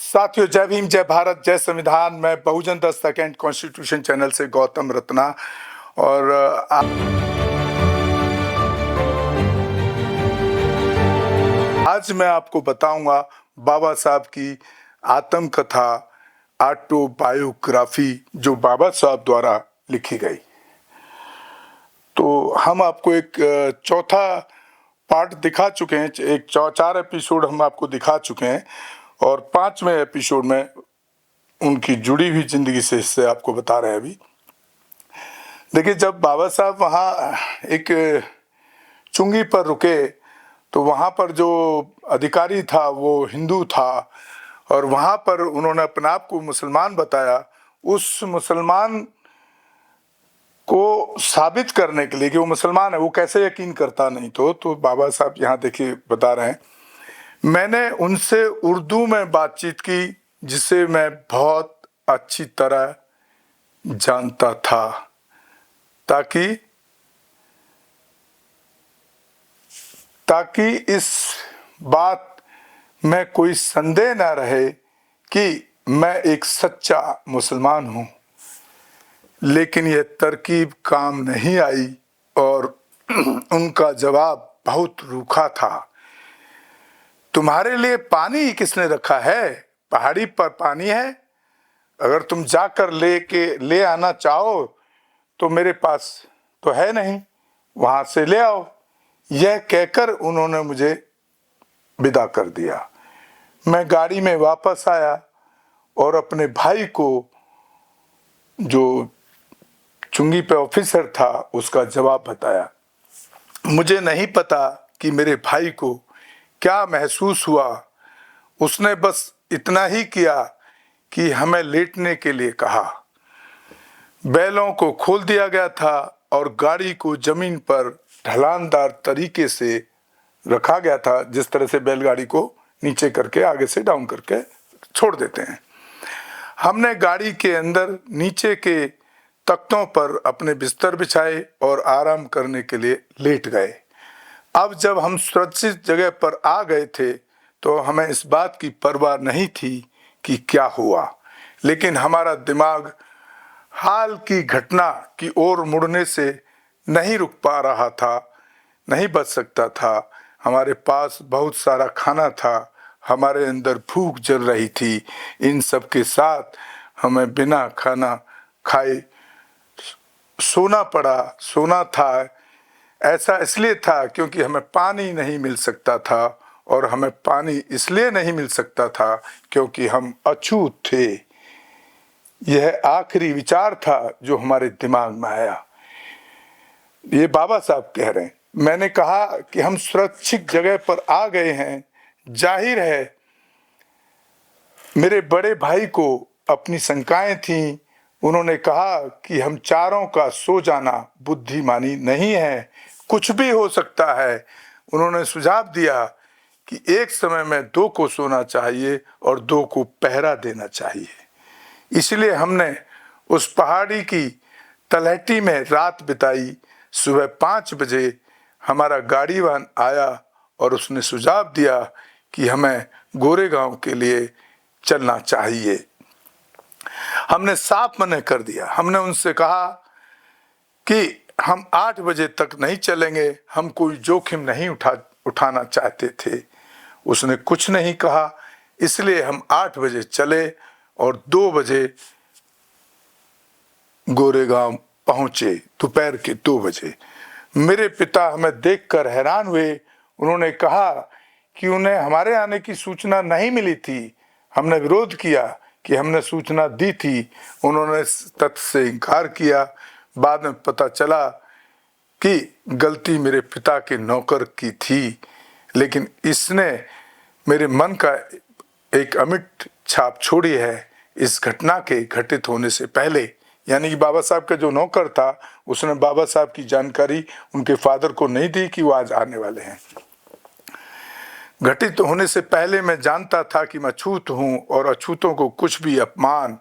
साथियों, जय भीम, जय भारत, जय संविधान। मैं बहुजन दस्तक एंड कॉन्स्टिट्यूशन चैनल से गौतम रत्ना और आज मैं आपको बताऊंगा बाबा साहब की आत्मकथा, ऑटोबायोग्राफी, जो बाबा साहब द्वारा लिखी गई। तो हम आपको एक चौथा पार्ट दिखा चुके हैं, एक 4 एपिसोड हम आपको दिखा चुके हैं और 5वें एपिसोड में उनकी जुड़ी हुई जिंदगी से हिस्से आपको बता रहे हैं। अभी देखिए, जब बाबा साहब वहाँ एक चुंगी पर रुके तो वहाँ पर जो अधिकारी था वो हिंदू था और वहाँ पर उन्होंने अपने आप को मुसलमान बताया। उस मुसलमान को साबित करने के लिए कि वो मुसलमान है, वो कैसे यकीन करता नहीं तो बाबा साहब यहाँ देखिए बता रहे हैं, मैंने उनसे उर्दू में बातचीत की जिसे मैं बहुत अच्छी तरह जानता था, ताकि इस बात में कोई संदेह न रहे कि मैं एक सच्चा मुसलमान हूँ। लेकिन यह तरकीब काम नहीं आई और उनका जवाब बहुत रूखा था। तुम्हारे लिए पानी किसने रखा है? पहाड़ी पर पानी है, अगर तुम जाकर ले आना चाहो तो मेरे पास तो है नहीं, वहां से ले आओ। यह कहकर उन्होंने मुझे विदा कर दिया। मैं गाड़ी में वापस आया और अपने भाई को, जो चुंगी पे ऑफिसर था, उसका जवाब बताया। मुझे नहीं पता कि मेरे भाई को क्या महसूस हुआ। उसने बस इतना ही किया कि हमें लेटने के लिए कहा। बैलों को खोल दिया गया था और गाड़ी को जमीन पर ढलानदार तरीके से रखा गया था, जिस तरह से बैलगाड़ी को नीचे करके आगे से डाउन करके छोड़ देते हैं। हमने गाड़ी के अंदर नीचे के तख्तों पर अपने बिस्तर बिछाए और आराम करने के लिए लेट गए। अब जब हम सुरक्षित जगह पर आ गए थे तो हमें इस बात की परवाह नहीं थी कि क्या हुआ, लेकिन हमारा दिमाग हाल की घटना की ओर मुड़ने से नहीं रुक पा रहा था, नहीं बच सकता था। हमारे पास बहुत सारा खाना था, हमारे अंदर भूख जल रही थी। इन सब के साथ हमें बिना खाना खाए सोना था। ऐसा इसलिए था क्योंकि हमें पानी नहीं मिल सकता था, और हमें पानी इसलिए नहीं मिल सकता था क्योंकि हम अछूत थे। यह आखिरी विचार था जो हमारे दिमाग में आया। ये बाबा साहब कह रहे हैं। मैंने कहा कि हम सुरक्षित जगह पर आ गए हैं। जाहिर है मेरे बड़े भाई को अपनी शंकाएं थीं। उन्होंने कहा कि हम चारों का सो जाना बुद्धिमानी नहीं है, कुछ भी हो सकता है। उन्होंने सुझाव दिया कि एक समय में 2 को सोना चाहिए और 2 को पहरा देना चाहिए। इसलिए हमने उस पहाड़ी की तलहटी में रात बिताई। सुबह 5 बजे हमारा गाड़ी वाहन आया और उसने सुझाव दिया कि हमें गोरेगांव के लिए चलना चाहिए। हमने साफ मना कर दिया। हमने उनसे कहा कि हम 8 बजे तक नहीं चलेंगे, हम कोई जोखिम नहीं उठाना चाहते थे। उसने कुछ नहीं कहा, इसलिए हम 8 बजे चले और 2 बजे गोरेगांव पहुंचे, दोपहर के 2 बजे। मेरे पिता हमें देखकर हैरान हुए। उन्होंने कहा कि उन्हें हमारे आने की सूचना नहीं मिली थी। हमने विरोध किया कि हमने सूचना दी थी। उन्होंने इस तथ्य से इनकार किया। बाद में पता चला कि गलती मेरे पिता के नौकर की थी, लेकिन इसने मेरे मन का एक अमिट छाप छोड़ी है इस घटना के घटित होने से पहले। यानी कि बाबा साहब का जो नौकर था उसने बाबा साहब की जानकारी उनके फादर को नहीं दी कि वो आज आने वाले हैं। घटित होने से पहले मैं जानता था कि मैं अछूत हूँ और अछूतों को कुछ भी अपमान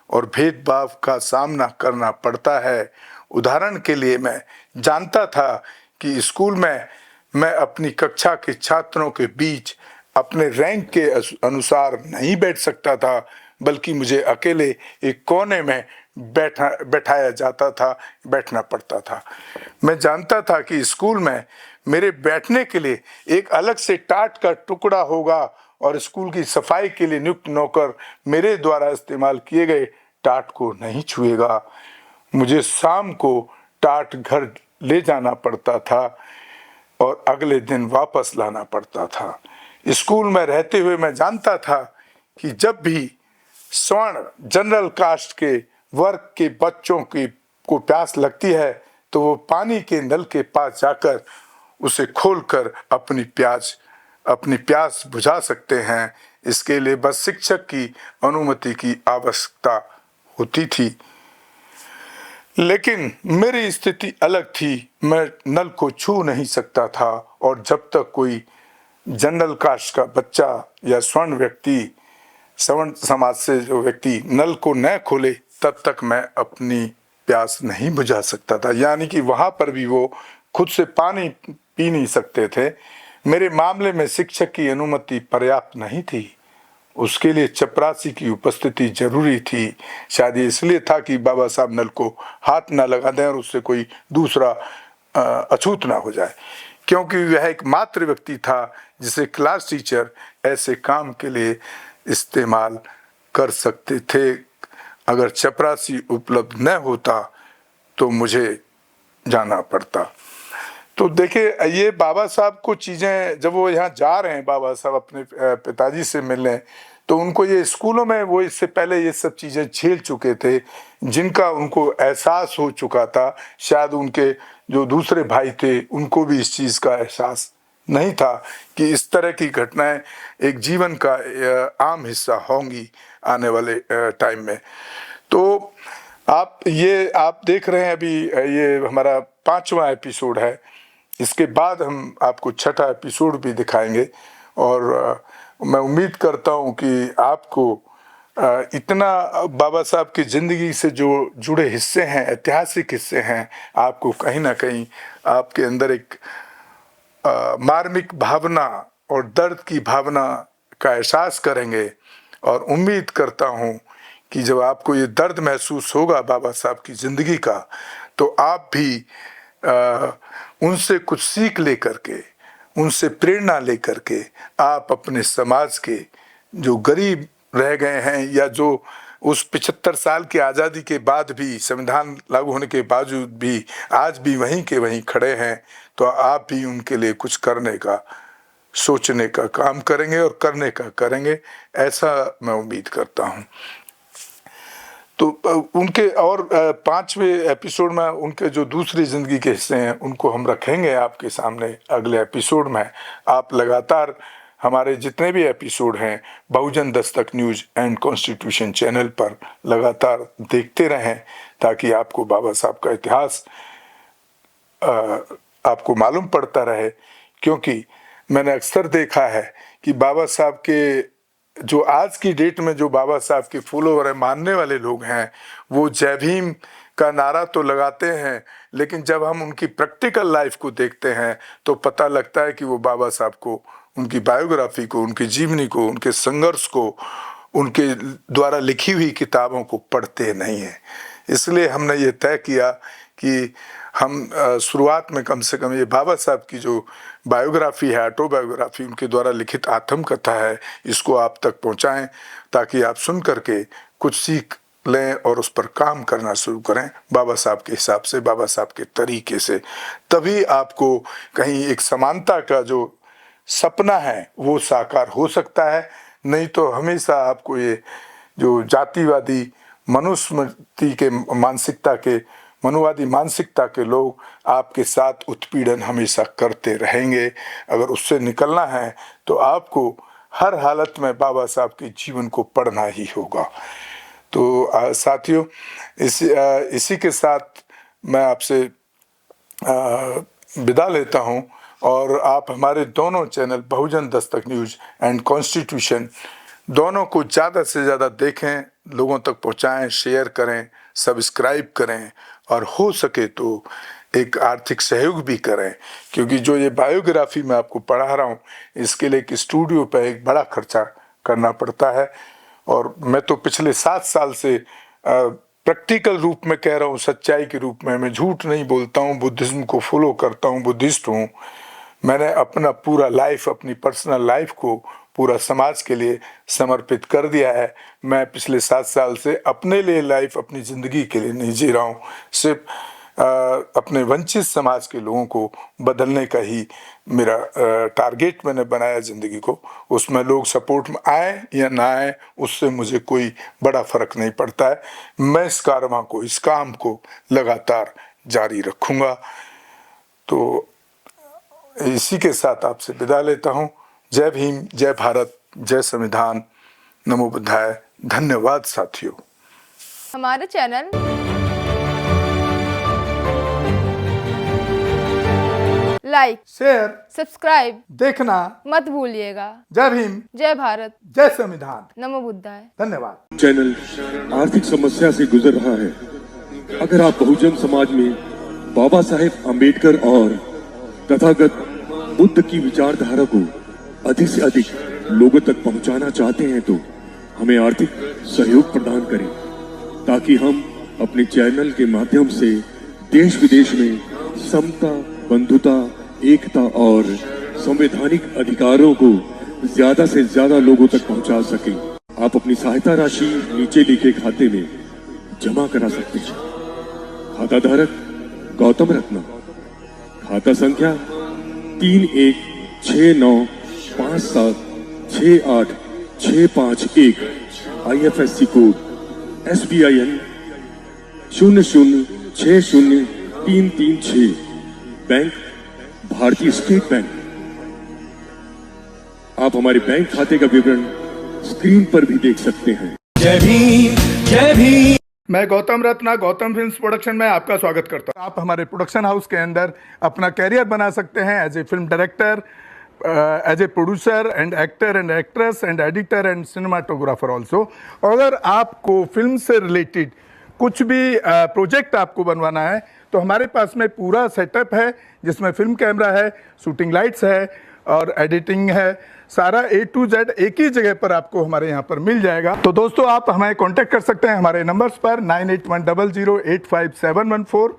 और भेदभाव का सामना करना पड़ता है। उदाहरण के लिए मैं जानता था कि स्कूल में मैं अपनी कक्षा के छात्रों के बीच अपने रैंक के अनुसार नहीं बैठ सकता था, बल्कि मुझे अकेले एक कोने में बैठाया जाता था, बैठना पड़ता था। मैं जानता था कि स्कूल में मेरे बैठने के लिए एक अलग से टाट का टुकड़ा होगा और स्कूल की सफाई के लिए नियुक्त नौकर मेरे द्वारा इस्तेमाल किए गए टाट को नहीं छुएगा। मुझे शाम को टाट घर ले जाना पड़ता था और अगले दिन वापस लाना पड़ता था। स्कूल में रहते हुए मैं जानता था कि जब भी स्वर्ण जनरल कास्ट के वर्ग के बच्चों की को प्यास लगती है तो वो पानी के नल के पास जाकर उसे खोलकर अपनी प्यास बुझा सकते हैं। इसके लिए बस शिक्षक की अनुमति की आवश्यकता होती थी। लेकिन मेरी स्थिति अलग थी। मैं नल को छू नहीं सकता था और जब तक कोई जनरल कास्ट का बच्चा या सवर्ण समाज से जो व्यक्ति नल को न खोले तब तक मैं अपनी प्यास नहीं बुझा सकता था। यानी कि वहां पर भी वो खुद से पानी पी नहीं सकते थे। मेरे मामले में शिक्षक की अनुमति पर्याप्त नहीं थी, उसके लिए चपरासी की उपस्थिति जरूरी थी। शायद इसलिए था कि बाबा साहब नल को हाथ ना लगा दें और उससे कोई दूसरा अछूत ना हो जाए, क्योंकि वह एक मात्र व्यक्ति था जिसे क्लास टीचर ऐसे काम के लिए इस्तेमाल कर सकते थे। अगर चपरासी उपलब्ध न होता तो मुझे जाना पड़ता। तो देखिए, ये बाबा साहब को चीज़ें जब वो यहाँ जा रहे हैं, बाबा साहब अपने पिताजी से मिलने, तो उनको ये स्कूलों में वो इससे पहले ये सब चीज़ें झेल चुके थे, जिनका उनको एहसास हो चुका था। शायद उनके जो दूसरे भाई थे उनको भी इस चीज़ का एहसास नहीं था कि इस तरह की घटनाएं एक जीवन का आम हिस्सा होंगी आने वाले टाइम में। तो आप देख रहे हैं अभी ये हमारा 5वां एपिसोड है। इसके बाद हम आपको 6ठा एपिसोड भी दिखाएंगे और मैं उम्मीद करता हूं कि आपको इतना बाबा साहब की ज़िंदगी से जो जुड़े हिस्से हैं, ऐतिहासिक हिस्से हैं, आपको कहीं ना कहीं आपके अंदर एक मार्मिक भावना और दर्द की भावना का एहसास करेंगे। और उम्मीद करता हूं कि जब आपको ये दर्द महसूस होगा बाबा साहब की ज़िंदगी का, तो आप भी उनसे कुछ सीख लेकर के, उनसे प्रेरणा लेकर के आप अपने समाज के जो गरीब रह गए हैं या जो उस 75 साल की आज़ादी के बाद भी, संविधान लागू होने के बावजूद भी आज भी वहीं के वहीं खड़े हैं, तो आप भी उनके लिए कुछ करने का, सोचने का काम करेंगे और करने का करेंगे, ऐसा मैं उम्मीद करता हूं। तो उनके और 5वें एपिसोड में उनके जो दूसरी ज़िंदगी के हिस्से हैं उनको हम रखेंगे आपके सामने अगले एपिसोड में। आप लगातार हमारे जितने भी एपिसोड हैं बहुजन Dastak news and constitution channel पर लगातार देखते रहें, ताकि आपको बाबा साहब का इतिहास आपको मालूम पड़ता रहे। क्योंकि मैंने अक्सर देखा है कि बाबा साहब के जो आज की डेट में जो बाबा साहब के फॉलोवर है, मानने वाले लोग हैं, वो जय भीम का नारा तो लगाते हैं, लेकिन जब हम उनकी प्रैक्टिकल लाइफ को देखते हैं तो पता लगता है कि वो बाबा साहब को, उनकी बायोग्राफी को, उनकी जीवनी को, उनके संघर्ष को, उनके द्वारा लिखी हुई किताबों को पढ़ते नहीं हैं। इसलिए हमने ये तय किया कि हम शुरुआत में कम से कम ये बाबा साहब की जो बायोग्राफी है, ऑटोबायोग्राफी, उनके द्वारा लिखित आत्मकथा है, इसको आप तक पहुंचाएं, ताकि आप सुन करके कुछ सीख लें और उस पर काम करना शुरू करें बाबा साहब के हिसाब से, बाबा साहब के तरीके से। तभी आपको कहीं एक समानता का जो सपना है वो साकार हो सकता है। नहीं तो हमेशा आपको ये जो जातिवादी मनुस्मृति के मनुवादी मानसिकता के लोग आपके साथ उत्पीड़न हमेशा करते रहेंगे। अगर उससे निकलना है तो आपको हर हालत में बाबा साहब के जीवन को पढ़ना ही होगा। तो साथियों, इसी के साथ मैं आपसे विदा लेता हूं और आप हमारे दोनों channel Bahujan Dastak news and constitution दोनों को ज़्यादा से ज़्यादा देखें, लोगों तक पहुंचाएं, शेयर करें, सब्सक्राइब करें और हो सके तो एक आर्थिक सहयोग भी करें, क्योंकि जो ये बायोग्राफी मैं आपको पढ़ा रहा हूँ इसके लिए एक स्टूडियो पे एक बड़ा खर्चा करना पड़ता है। और मैं तो पिछले 7 साल से प्रैक्टिकल रूप में कह रहा हूँ, सच्चाई के रूप में, मैं झूठ नहीं बोलता हूँ, बुद्धिज्म को फॉलो करता हूँ, बुद्धिस्ट हूँ। मैंने अपना पूरा लाइफ, अपनी पर्सनल लाइफ को पूरा समाज के लिए समर्पित कर दिया है। मैं पिछले 7 साल से अपने लिए लाइफ, अपनी ज़िंदगी के लिए नहीं जी रहा हूँ, सिर्फ अपने वंचित समाज के लोगों को बदलने का ही मेरा टारगेट मैंने बनाया ज़िंदगी को। उसमें लोग सपोर्ट में आए या ना आए उससे मुझे कोई बड़ा फ़र्क नहीं पड़ता है। मैं इस कारवां को, इस काम को लगातार जारी रखूँगा। तो इसी के साथ आपसे विदा लेता हूँ। जय भीम, जय भारत, जय संविधान, नमो बुद्धाय। धन्यवाद साथियों। हमारे चैनल लाइक, शेयर, सब्सक्राइब देखना मत भूलिएगा। जय भीम, जय भारत, जय संविधान, नमो बुद्धाय। धन्यवाद। चैनल आर्थिक समस्या से गुजर रहा है। अगर आप बहुजन समाज में बाबा साहेब आम्बेडकर और तथागत बुद्ध की विचारधारा को अधिक से अधिक लोगों तक पहुंचाना चाहते हैं तो हमें आर्थिक सहयोग प्रदान करें, ताकि हम अपने चैनल के माध्यम से देश विदेश में समता, बंधुता, एकता और संवैधानिक अधिकारों को ज्यादा से ज्यादा लोगों तक पहुंचा सकें। आप अपनी सहायता राशि नीचे लिखे खाते में जमा करा सकते हैं। खाता धारक गौतम रत्ना, खाता संख्या 3169576865 IFSC कोड SBIN 0060336, बैंक भारतीय स्टेट बैंक। आप हमारे बैंक खाते का विवरण स्क्रीन पर भी देख सकते हैं। जय भीम, जय भीम। मैं गौतम रत्ना, गौतम फिल्म्स प्रोडक्शन में आपका स्वागत करता हूं। आप हमारे प्रोडक्शन हाउस के अंदर अपना कैरियर बना सकते हैं as a film director, as a producer and actor and actress and editor and cinematographer also. अगर आपको फिल्म से रिलेटेड कुछ भी प्रोजेक्ट आपको बनवाना है तो हमारे पास में पूरा सेटअप है, जिसमें फिल्म कैमरा है, शूटिंग लाइट्स है और एडिटिंग है। सारा A to Z एक ही जगह पर आपको हमारे यहाँ पर मिल जाएगा। तो दोस्तों, आप हमें कांटेक्ट कर सकते हैं हमारे नंबर्स पर 9810085714।